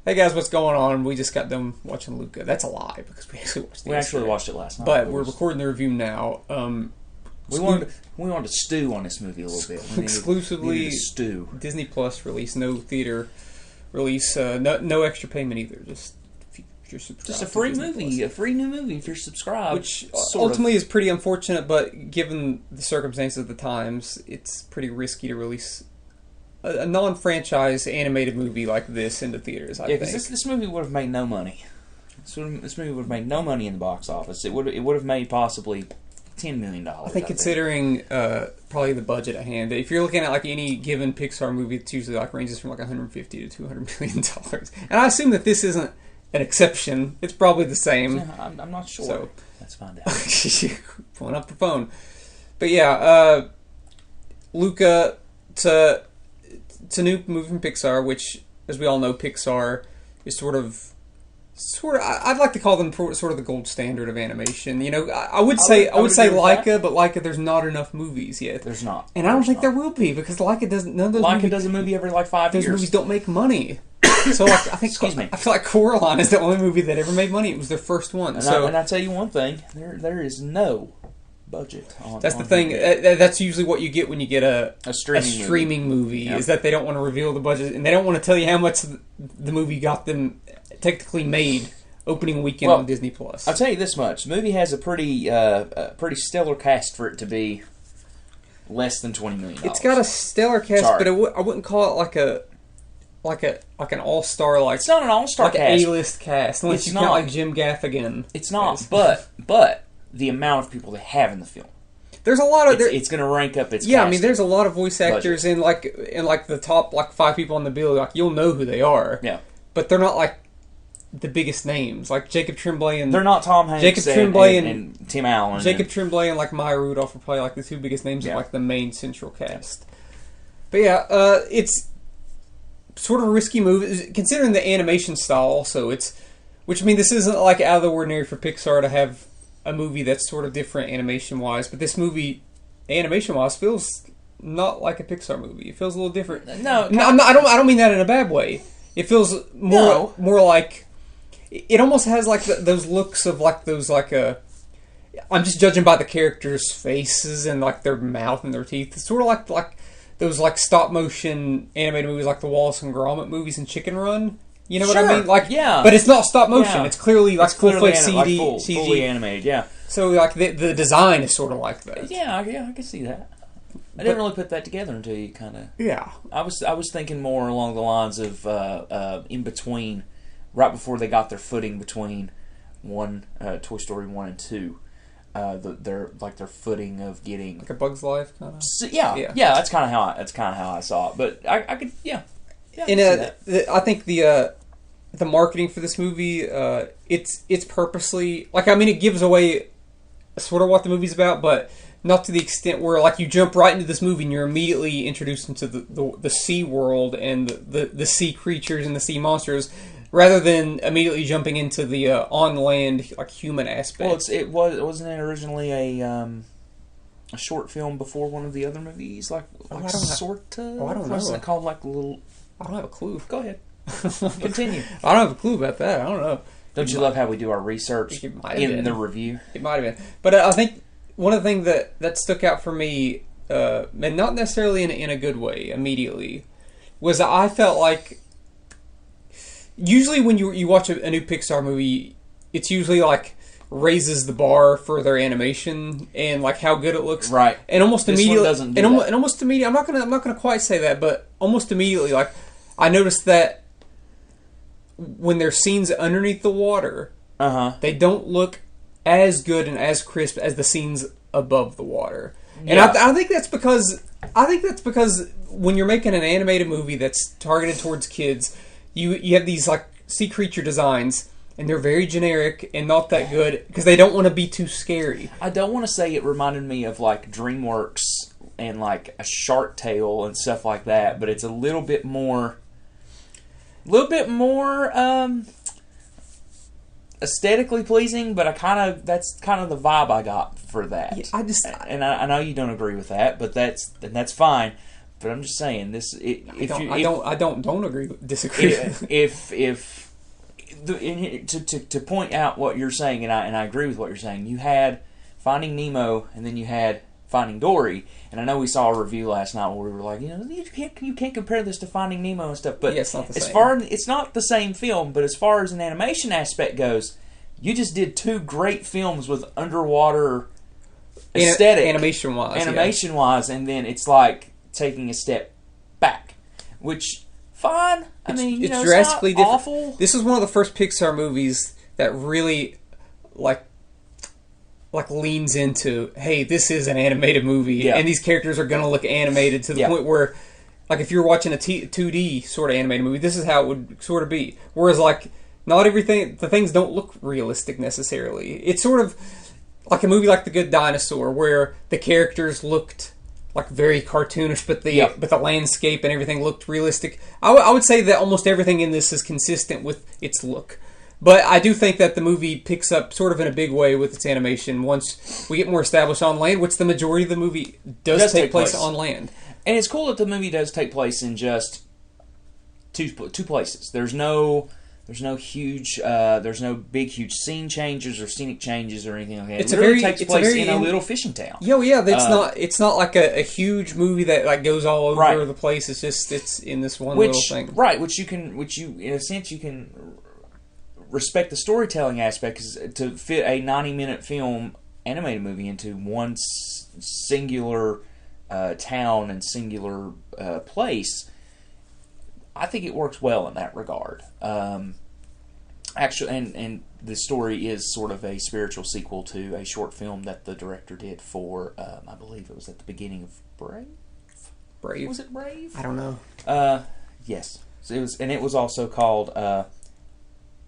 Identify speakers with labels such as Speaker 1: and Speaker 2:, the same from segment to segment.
Speaker 1: Hey guys, what's going on? We just got done watching Luca. That's a lie because we actually watched it.
Speaker 2: We actually watched it last night.
Speaker 1: But we're recording the review now.
Speaker 2: We wanted to stew on this movie a little bit.
Speaker 1: Exclusively
Speaker 2: stew.
Speaker 1: Disney Plus release, no theater release, no extra payment either. Just if you're subscribed.
Speaker 2: Just a free movie, a free new movie if you're subscribed.
Speaker 1: Which ultimately is pretty unfortunate, but given the circumstances of the times, it's pretty risky to release a non-franchise animated movie like this into theaters. I think
Speaker 2: because this movie would have made no money. This movie would have made no money in the box office. It would have made possibly $10 million.
Speaker 1: I think considering probably the budget at hand, if you're looking at like any given Pixar movie, it's usually like ranges from like $150 to $200 million. And I assume that this isn't an exception. It's probably the same.
Speaker 2: Yeah, I'm not sure.
Speaker 1: So
Speaker 2: let's find out.
Speaker 1: Pulling up the phone. But yeah, Luca, it's a new movie from Pixar, which, as we all know, Pixar is sort of. I'd like to call them sort of the gold standard of animation. You know, I would say Laika, but Laika, there's not enough movies yet.
Speaker 2: There's not,
Speaker 1: and I don't think there will be because Laika doesn't. None of those
Speaker 2: Laika does a movie every like 5 years.
Speaker 1: Those movies don't make money. So like, I think I feel like Coraline is the only movie that ever made money. It was their first one.
Speaker 2: And I tell you one thing, there is no budget.
Speaker 1: That's the thing. That's usually what you get when you get a streaming movie.
Speaker 2: Yep.
Speaker 1: Is that they don't want to reveal the budget and they don't want to tell you how much the movie got them technically made opening weekend on Disney Plus.
Speaker 2: I'll tell you this much: the movie has a pretty stellar cast for it to be less than $20 million.
Speaker 1: It's got a stellar cast, but I wouldn't call it like an all-star like.
Speaker 2: It's not an all-star
Speaker 1: like
Speaker 2: cast.
Speaker 1: An A-list cast unless you count like Jim Gaffigan.
Speaker 2: It's not, but the amount of people they have in the film.
Speaker 1: There's a lot of
Speaker 2: it's going to rank up its.
Speaker 1: Yeah, I mean, there's a lot of voice actors in like the top like 5 people on the bill. Like you'll know who they are.
Speaker 2: Yeah,
Speaker 1: but they're not like the biggest names. Like Jacob Tremblay and
Speaker 2: they're not Tom Hanks. And Tim Allen.
Speaker 1: Jacob Tremblay and like Maya Rudolph are probably like the 2 biggest names of like the main central cast. But yeah, it's sort of a risky move considering the animation style. Also, which I mean, this isn't like out of the ordinary for Pixar to have a movie that's sort of different animation-wise, but this movie, animation-wise, feels not like a Pixar movie. It feels a little different.
Speaker 2: No,
Speaker 1: I don't mean that in a bad way. It feels more like it almost has like those looks of like those like I'm just judging by the characters' faces and like their mouth and their teeth. It's sort of like those like stop motion animated movies like the Wallace and Gromit movies and Chicken Run. You know what I mean? Like,
Speaker 2: yeah.
Speaker 1: But it's not stop motion. Yeah. It's clearly like full-fledged CG.
Speaker 2: Fully animated, yeah.
Speaker 1: So like the design is sort of like that.
Speaker 2: Yeah, I can see that. I didn't really put that together until you kind of.
Speaker 1: Yeah.
Speaker 2: I was thinking more along the lines of in between, right before they got their footing between Toy Story 1 and 2. Their footing of getting
Speaker 1: like a Bug's Life kind of.
Speaker 2: Yeah. That's kind of how I saw it. But I could
Speaker 1: I think the marketing for this movie, it's purposely like I mean it gives away sort of what the movie's about, but not to the extent where like you jump right into this movie and you're immediately introduced into the sea world and the sea creatures and the sea monsters, rather than immediately jumping into the on land like human aspect.
Speaker 2: Well, wasn't it originally a short film before one of the other movies? I don't know. Wasn't it called like a little?
Speaker 1: I don't have a clue.
Speaker 2: Go ahead. Continue.
Speaker 1: I don't have a clue about that. I don't know.
Speaker 2: Don't you love how we do our research in the review?
Speaker 1: It might have been. But I think one of the things that stuck out for me, and not necessarily in a good way immediately, was that I felt like usually when you watch a new Pixar movie, it's usually like raises the bar for their animation and like how good it looks.
Speaker 2: Right.
Speaker 1: And almost
Speaker 2: this
Speaker 1: immediately,
Speaker 2: one doesn't do that.
Speaker 1: And almost immediately, I'm not gonna quite say that, but almost immediately, like I noticed that when there's scenes underneath the water, they don't look as good and as crisp as the scenes above the water. And I think that's because when you're making an animated movie that's targeted towards kids, you have these like sea creature designs. And they're very generic and not that good because they don't want to be too scary.
Speaker 2: I don't want to say it reminded me of like DreamWorks and like a Shark Tale and stuff like that, but it's a little bit more aesthetically pleasing. But that's kind of the vibe I got for that.
Speaker 1: Yeah,
Speaker 2: I know you don't agree with that, but that's fine. but I'm just saying this.
Speaker 1: I don't agree. Disagree.
Speaker 2: To point out what you're saying, and I agree with what you're saying. You had Finding Nemo, and then you had Finding Dory, and I know we saw a review last night where we were like, you can't compare this to Finding Nemo and stuff. But
Speaker 1: yeah, it's not the same.
Speaker 2: It's not the same film. But as far as an animation aspect goes, you just did two great films with underwater aesthetic, animation wise, and then it's like taking a step back, which fine. It's drastically
Speaker 1: different.
Speaker 2: Awful.
Speaker 1: This is one of the first Pixar movies that really like leans into, hey, this is an animated movie, and these characters are going to look animated to the point where, like, if you're watching a 2D sort of animated movie, this is how it would sort of be. Whereas, like, not everything, the things don't look realistic necessarily. It's sort of like a movie like The Good Dinosaur, where the characters looked like very cartoonish, but the landscape and everything looked realistic. I would say that almost everything in this is consistent with its look. But I do think that the movie picks up sort of in a big way with its animation once we get more established on land, which the majority of the movie does take place on land.
Speaker 2: And it's cool that the movie does take place in just two places. There's no huge, there's no big huge scene changes or scenic changes or anything like that. It takes place in a little fishing town.
Speaker 1: It's not like a huge movie that like goes all over the place. It's just it's in this one little thing.
Speaker 2: Right, which you in a sense you can respect the storytelling aspect, because to fit a 90-minute film animated movie into one singular town and singular place, I think it works well in that regard. Actually, and the story is sort of a spiritual sequel to a short film that the director did for, I believe it was at the beginning of Brave.
Speaker 1: Brave?
Speaker 2: Was it Brave?
Speaker 1: I don't know.
Speaker 2: Yes, it was, and it was also called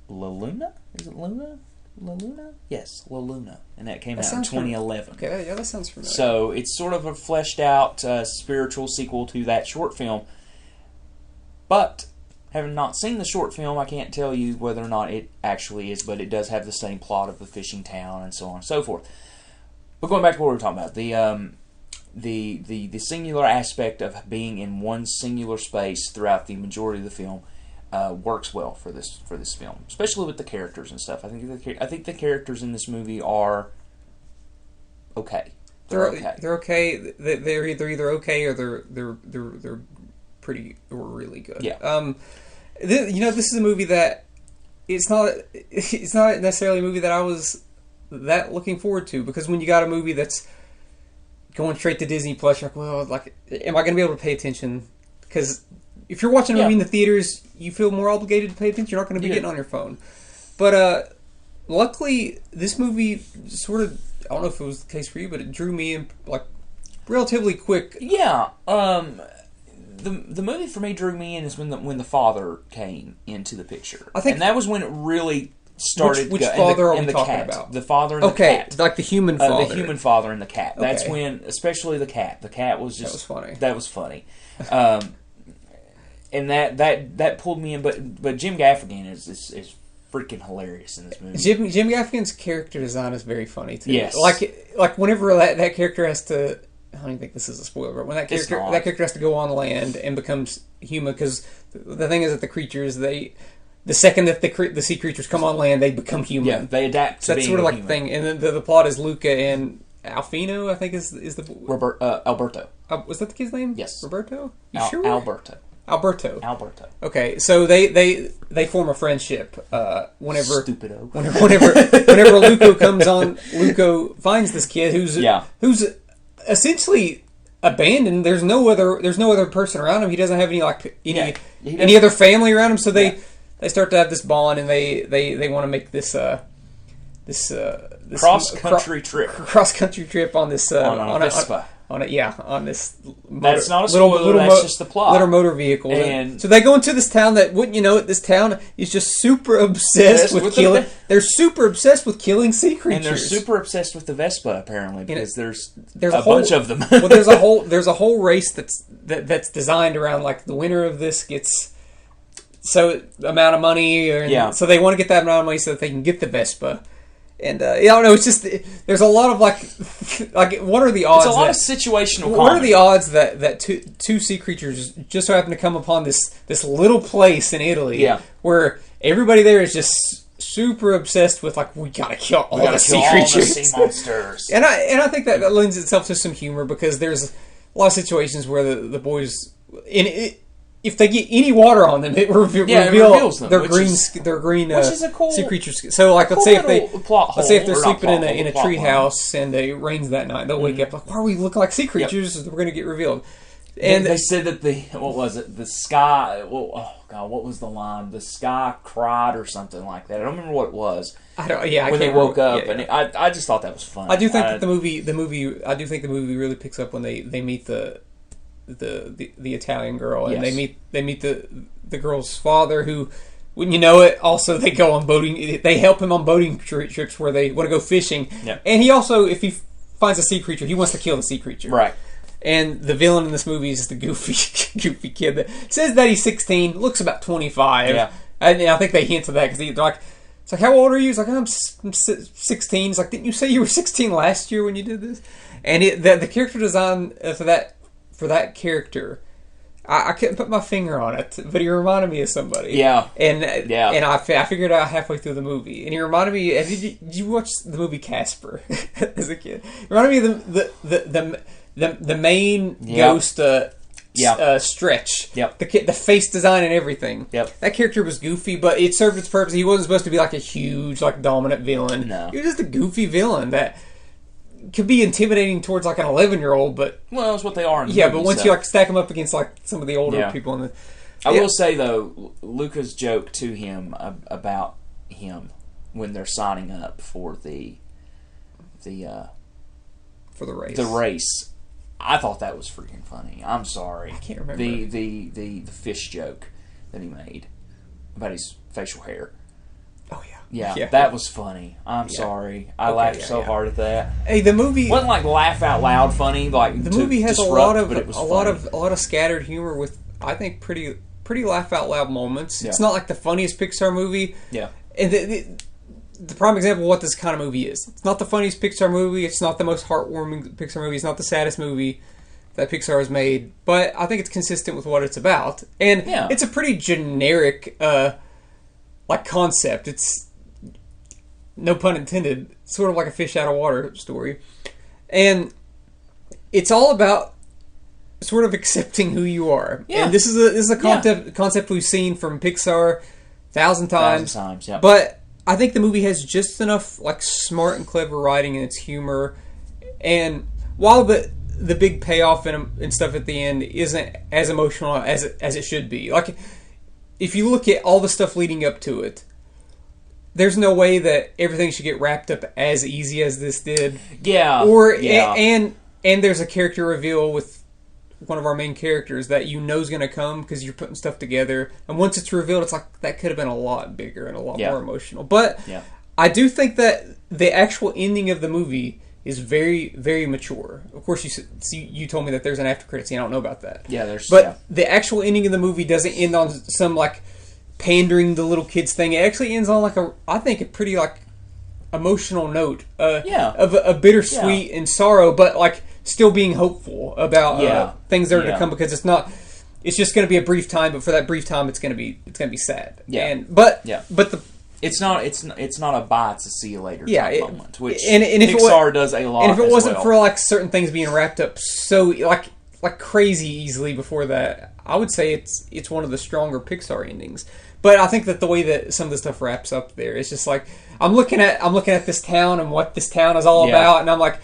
Speaker 2: La Luna. Is it Luna? La Luna? Yes, La Luna, and that came out in 2011.
Speaker 1: Okay, yeah, that sounds familiar.
Speaker 2: So it's sort of a fleshed out spiritual sequel to that short film. But having not seen the short film, I can't tell you whether or not it actually is, but it does have the same plot of the fishing town and so on and so forth. But going back to what we were talking about, the singular aspect of being in one singular space throughout the majority of the film works well for this film, especially with the characters and stuff. I think the characters in this movie are okay. They're okay.
Speaker 1: They're okay. They're either okay or they're pretty or really good.
Speaker 2: Yeah.
Speaker 1: This is a movie that it's not necessarily a movie that I was that looking forward to, because when you got a movie that's going straight to Disney Plus, you're like, well, like, am I going to be able to pay attention? Because if you're watching a movie in the theaters, you feel more obligated to pay attention. You're not going to be getting on your phone. But luckily, this movie sort of, I don't know if it was the case for you, but it drew me in like relatively quick.
Speaker 2: Yeah. The movie for me drew me in is when the father came into the picture. And that was when it really started.
Speaker 1: Which father are we talking about?
Speaker 2: The father and the cat.
Speaker 1: Like the human father.
Speaker 2: The human father and the cat. Okay. That's when, especially the cat. The cat was just...
Speaker 1: That was funny.
Speaker 2: And that pulled me in. But Jim Gaffigan is freaking hilarious in this movie.
Speaker 1: Jim Gaffigan's character design is very funny too.
Speaker 2: Yes.
Speaker 1: Like whenever that character has to... I don't even think this is a spoiler, but when that character has to go on land and becomes human, because the thing is that the creatures, the second that the sea creatures come on land, they become human.
Speaker 2: Yeah, they adapt to
Speaker 1: that's sort of like the thing. And then the plot is Luca and Alfino, I think is the...
Speaker 2: Alberto.
Speaker 1: Was that the kid's name?
Speaker 2: Yes.
Speaker 1: Roberto? You sure?
Speaker 2: Alberto.
Speaker 1: Okay, so they form a friendship. Whenever
Speaker 2: Stupido.
Speaker 1: Whenever Luca finds this kid who's essentially abandoned. There's no other person around him. He doesn't have any other family around him. So they start to have this bond, and they want to make this
Speaker 2: cross country
Speaker 1: trip on this
Speaker 2: on a Vespa.
Speaker 1: On this
Speaker 2: that's not a spoiler, that's just the plot.
Speaker 1: Little motor vehicle. And so they go into this town that, wouldn't you know it, this town is just super obsessed with killing. They're super obsessed with killing sea creatures.
Speaker 2: And they're super obsessed with the Vespa, apparently, because there's a bunch of them.
Speaker 1: Well, there's a whole race that's designed around, like, the winner of this gets so amount of money, so they want to get that amount of money so that they can get the Vespa. And I don't know. It's just there's a lot of like what are the odds?
Speaker 2: It's a lot of situational comedy.
Speaker 1: What are the odds that two sea creatures just so happen to come upon this little place in Italy, where everybody there is just super obsessed with like we gotta kill all the sea creatures,
Speaker 2: the sea monsters.
Speaker 1: and I think that lends itself to some humor because there's a lot of situations where the boys if they get any water on them, it reveals them. They're green, which is a cool sea creatures. So, like, let's say if they're sleeping in a tree house and it rains that night, they'll wake up like, "Why are we looking like sea creatures?" We're going to get revealed.
Speaker 2: And they said that what was it? The sky. Well, oh God, what was the line? The sky cried or something like that. I don't remember what it was.
Speaker 1: When
Speaker 2: they woke up, and I just thought that was fun.
Speaker 1: I do think that the movie. I do think the movie really picks up when they meet the Italian girl, and they meet the girl's father, who, when you know it, also they go on boating. They help him on boating trips where they want to go fishing. Yeah. And he also, if he finds a sea creature, he wants to kill the sea creature.
Speaker 2: Right.
Speaker 1: And the villain in this movie is the goofy kid that says that he's 16, looks about 25. Yeah. And I think they hint to that because they're like, it's like, how old are you? He's like, I'm 16. He's like, didn't you say you were 16 last year when you did this? And the character design for that character, I couldn't put my finger on it, but he reminded me of somebody.
Speaker 2: Yeah.
Speaker 1: And I figured out halfway through the movie. And he reminded me, did you watch the movie Casper as a kid? He reminded me of the main ghost Stretch.
Speaker 2: Yep.
Speaker 1: The face design and everything.
Speaker 2: Yep.
Speaker 1: That character was goofy, but it served its purpose. He wasn't supposed to be like a huge, like, dominant villain.
Speaker 2: No.
Speaker 1: He was just a goofy villain that could be intimidating towards like an 11-year-old, but
Speaker 2: that's what they are. In the
Speaker 1: movie, but once you like stack them up against like some of the older people in the,
Speaker 2: I will say though, Luca's joke to him about him when they're signing up for the race. I thought that was freaking funny. I'm sorry.
Speaker 1: I can't remember
Speaker 2: the fish joke that he made about his facial hair.
Speaker 1: Oh yeah.
Speaker 2: Yeah, that was funny. I'm sorry. I laughed so hard at that.
Speaker 1: Hey, the movie
Speaker 2: wasn't like laugh out loud funny. Like
Speaker 1: the movie has a lot of scattered humor with, I think, pretty laugh out loud moments. Yeah. It's not like the funniest Pixar movie.
Speaker 2: Yeah.
Speaker 1: And the prime example of what this kind of movie is. It's not the funniest Pixar movie. It's not the most heartwarming Pixar movie. It's not the saddest movie that Pixar has made. But I think it's consistent with what it's about. And it's a pretty generic concept. It's, no pun intended, sort of like a fish out of water story. And it's all about sort of accepting who you are. Yeah. And this is a concept we've seen from Pixar 1,000 times.
Speaker 2: Yeah.
Speaker 1: But I think the movie has just enough like smart and clever writing in its humor. And while the big payoff and stuff at the end isn't as emotional as it should be, like if you look at all the stuff leading up to it, there's no way that everything should get wrapped up as easy as this did.
Speaker 2: Yeah.
Speaker 1: And there's a character reveal with one of our main characters that you know is going to come because you're putting stuff together. And once it's revealed, it's like that could have been a lot bigger and a lot more emotional. But I do think that the actual ending of the movie is very, very mature. Of course, you told me that there's an after credit scene. I don't know about that.
Speaker 2: Yeah, there's.
Speaker 1: But the actual ending of the movie doesn't end on some like pandering the little kids thing. It actually ends on like I think a pretty like emotional note. Of a bittersweet and sorrow, but like still being hopeful about things that are to come, because it's just going to be a brief time, but for that brief time it's going to be sad. It's
Speaker 2: not a bye, it's a see you later moment, which
Speaker 1: Pixar
Speaker 2: does a lot.
Speaker 1: And if it wasn't for like certain things being wrapped up so like crazy easily before that, I would say it's one of the stronger Pixar endings. But I think that the way that some of the stuff wraps up there, it's just like I'm looking at this town and what this town is all about, and I'm like,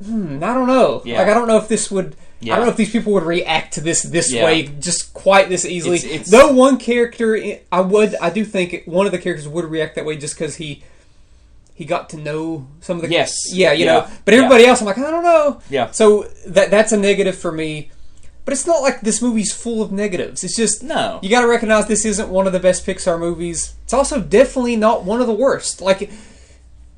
Speaker 1: I don't know.
Speaker 2: Yeah.
Speaker 1: Like I don't know if this would. I don't know if these people would react to this way just quite this easily. Though one character, I do think one of the characters would react that way just because he got to know some of the know. But everybody else, I'm like, I don't know.
Speaker 2: Yeah.
Speaker 1: So that's a negative for me. But it's not like this movie's full of negatives. It's just you got to recognize this isn't one of the best Pixar movies. It's also definitely not one of the worst. Like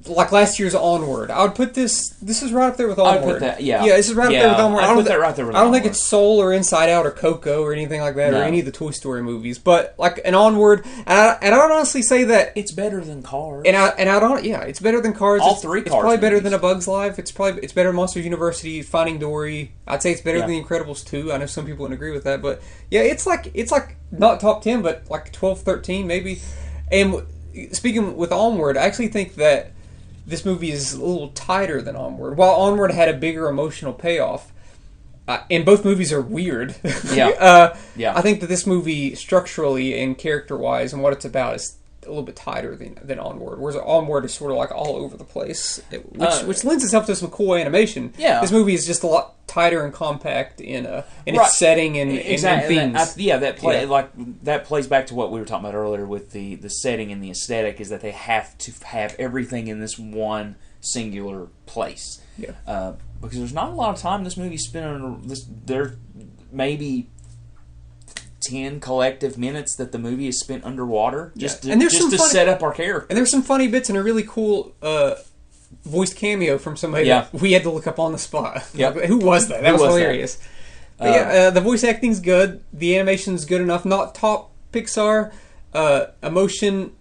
Speaker 1: like last year's Onward. I would put this. This is right up there with Onward.
Speaker 2: I would put that. Yeah.
Speaker 1: Yeah, this is right up there with Onward.
Speaker 2: I put that right there with
Speaker 1: I don't think
Speaker 2: Onward.
Speaker 1: it's Soul or Inside Out or Coco or anything like that,
Speaker 2: No.
Speaker 1: or any of the Toy Story movies. But like an Onward, and I would honestly say that
Speaker 2: it's better than Cars.
Speaker 1: And I don't. Yeah, it's better than Cars.
Speaker 2: All three
Speaker 1: It's
Speaker 2: Cars
Speaker 1: probably better
Speaker 2: movies.
Speaker 1: than A Bug's Life. It's better than Monsters University, Finding Dory. I'd say it's better than The Incredibles 2. I know some people wouldn't agree with that, but yeah, it's like not top 10, but like 12, 13 maybe. And speaking with Onward, I actually think that this movie is a little tighter than Onward. While Onward had a bigger emotional payoff, and both movies are weird.
Speaker 2: Yeah.
Speaker 1: I think that this movie, structurally and character-wise, and what it's about, is a little bit tighter than Onward. Whereas Onward is sort of like all over the place, which lends itself to some cool animation.
Speaker 2: Yeah.
Speaker 1: This movie is just a lot tighter and compact in its setting and
Speaker 2: exactly.
Speaker 1: and themes.
Speaker 2: That plays back to what we were talking about earlier with the setting and the aesthetic, is that they have to have everything in this one singular place.
Speaker 1: Yeah.
Speaker 2: Because there's not a lot of time this movie's spent on this. There maybe 10 collective minutes that the movie is spent underwater just to set up our character.
Speaker 1: And there's some funny bits and a really cool voiced cameo from somebody that we had to look up on the spot.
Speaker 2: Yep.
Speaker 1: Like, who was that? That was hilarious. But the voice acting's good. The animation's good enough. Not top Pixar. Emotion.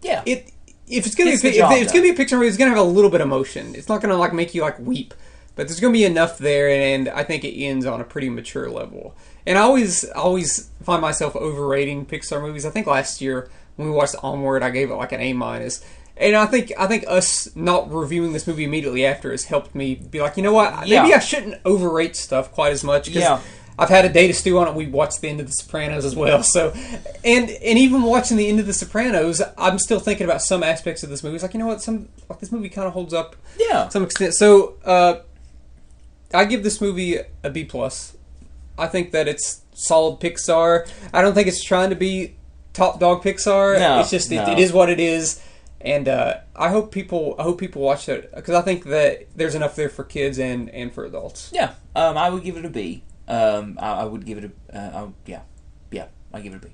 Speaker 2: Yeah.
Speaker 1: If it's gonna be a Pixar movie, it's gonna have a little bit of emotion. It's not gonna like make you like weep, but there's gonna be enough there, and I think it ends on a pretty mature level. And I always find myself overrating Pixar movies. I think last year when we watched Onward, I gave it like an A-. And I think us not reviewing this movie immediately after has helped me be like, you know what, maybe I shouldn't overrate stuff quite as much, because I've had a day to stew on it. We watched the end of The Sopranos as well, so and even watching the end of The Sopranos, I'm still thinking about some aspects of this movie. It's like, you know what, this movie kind of holds up to some extent. So I give this movie a B+. I think that it's solid Pixar. I don't think it's trying to be top dog Pixar.
Speaker 2: No,
Speaker 1: it's just it is what it is. And I hope people watch it, because I think that there's enough there for kids and for adults.
Speaker 2: Yeah, I would give it a B. I would give it a I give it a B.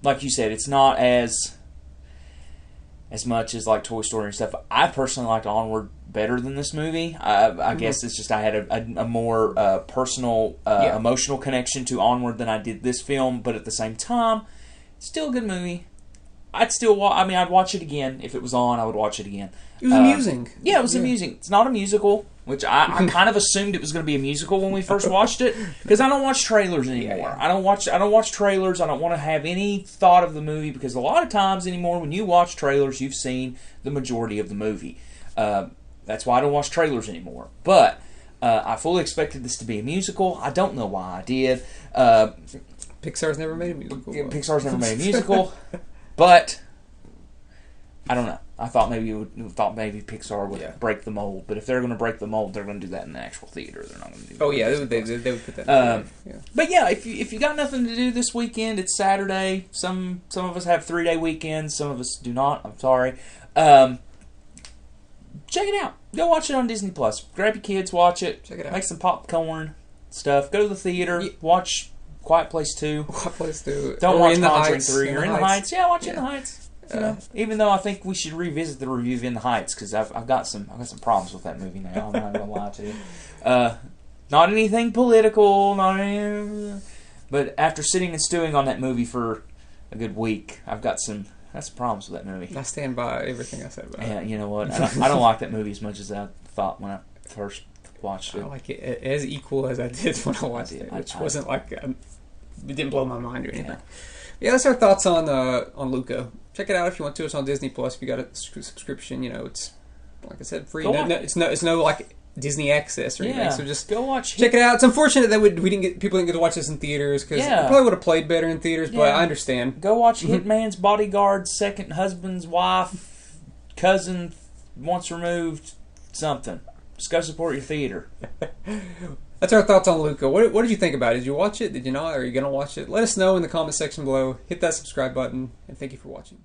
Speaker 2: Like you said, it's not as much as like Toy Story and stuff. I personally liked Onward better than this movie. I guess it's just I had a more personal, emotional connection to Onward than I did this film. But at the same time, still a good movie. I'd still I'd watch it again if it was on. I would watch it again.
Speaker 1: It was amusing.
Speaker 2: Yeah, it was amusing. It's not a musical, which I kind of assumed it was going to be a musical when we first watched it, because I don't watch trailers anymore. I don't watch trailers. I don't want to have any thought of the movie, because a lot of times anymore when you watch trailers, you've seen the majority of the movie. That's why I don't watch trailers anymore. But I fully expected this to be a musical. I don't know why I did.
Speaker 1: Pixar's never made a musical.
Speaker 2: Pixar's never made a musical. But I don't know. I thought maybe Pixar would break the mold. But if they're going to break the mold, they're going to do that in the actual theater. They're not going to do.
Speaker 1: Oh yeah, they would put that.
Speaker 2: But yeah, if you got nothing to do this weekend, it's Saturday. Some of us have 3-day weekends. Some of us do not. I'm sorry. Check it out. Go watch it on Disney Plus. Grab your kids, watch it.
Speaker 1: Check it out.
Speaker 2: Make some popcorn stuff. Go to the theater. Watch Quiet Place 2.
Speaker 1: Quiet Place 2.
Speaker 2: Don't watch Conjuring 3. You're in the Heights. Yeah, watch In the Heights. You know, even though I think we should revisit the review of In the Heights, because I've got some problems with that movie now. I'm not gonna lie to you. Not anything political, but after sitting and stewing on that movie for a good week, I've got some problems with that movie.
Speaker 1: I stand by everything I said about it.
Speaker 2: Yeah, you know what? I don't like that movie as much as I thought when I first watched it.
Speaker 1: I like it as equal as I did when I watched it, which wasn't like it didn't blow my mind or anything. Yeah, that's our thoughts on Luca. Check it out if you want to. It's on Disney Plus. If you got a subscription, it's like I said, free. It's no like Disney Access or anything. So just
Speaker 2: go watch.
Speaker 1: Check it out. It's unfortunate that people didn't get to watch this in theaters, because it probably would have played better in theaters. But I understand.
Speaker 2: Go watch Hitman's Bodyguard, second husband's wife, cousin once removed, something. Just go support your theater.
Speaker 1: That's our thoughts on Luca. What did you think about it? Did you watch it? Did you not? Are you going to watch it? Let us know in the comment section below. Hit that subscribe button, and thank you for watching.